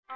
જે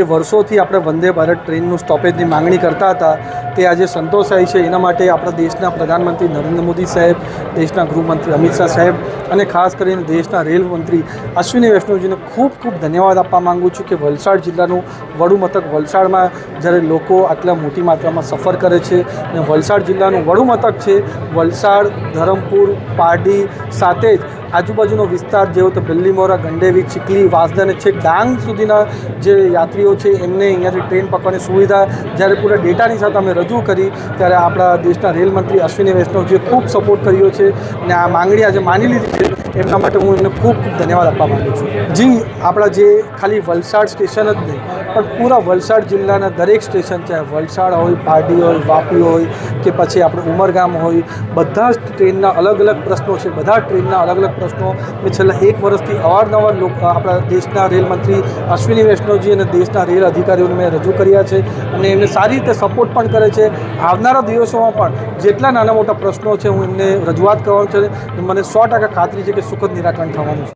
વર્ષોથી આપણે વંદે ભારત ટ્રેનનું સ્ટોપેજની માંગણી કરતા હતા તે આજે સંતોષાઈ છે। એના માટે આપણા દેશના પ્રધાનમંત્રી નરેન્દ્ર મોદી સાહેબ, દેશના ગૃહમંત્રી અમિત શાહ સાહેબ અને ખાસ કરીને દેશના રેલ મંત્રી અશ્વિની વૈષ્ણવજીને ખૂબ ખૂબ ધન્યવાદ આપવા માગું છું કે વલસાડ જિલ્લાનું વડું મથક વલસાડમાં જ્યારે લોકો આટલા મોટી માત્રામાં સફર કરે છે અને વલસાડ જિલ્લાનું વડું મથક છે વલસાડ, ધરમપુર, પારડી સાથે જ આજુબાજુનો વિસ્તાર જેવો તો બિલ્લીમોરા, ગંડેવી, ચીખલી, વાંસદા અને છેક ડાંગ સુધીના જે યાત્રીઓ છે એમને અહીંયાથી ટ્રેન પકડવાની સુવિધા જ્યારે પૂરા ડેટાની સાથે અમે રજૂ કરી ત્યારે આપણા દેશના રેલ મંત્રી અશ્વિની વૈષ્ણવજીએ ખૂબ સપોર્ટ કર્યો છે અને આ માંગણી આજે માની લીધી છે। એમના માટે હું એમને ખૂબ ખૂબ ધન્યવાદ આપવા માગું છું। જી, આપણા જે ખાલી વલસાડ સ્ટેશન જ નહીં પણ પૂરા વલસાડ જિલ્લાના દરેક સ્ટેશન, ચાહે વલસાડ હોય, પારડી હોય, વાપી હોય કે પછી આપણું ઉમરગામ હોય, બધા જ ટ્રેનના અલગ અલગ પ્રશ્નો છે। બધા ટ્રેનના અલગ અલગ પ્રશ્નો મેં છેલ્લા એક વર્ષથી અવારનવાર આપણા દેશના રેલ મંત્રી અશ્વિની વૈષ્ણવજી અને દેશના રેલ અધિકારીઓને મેં રજૂ કર્યા છે અને એમને સારી રીતે સપોર્ટ પણ કરે છે। આવનારા દિવસોમાં પણ જેટલા નાના મોટા પ્રશ્નો છે હું એમને રજૂઆત કરવાનું છે। મને 100% ખાતરી છે કે સુખદ નિરાકરણ થવાનું છે।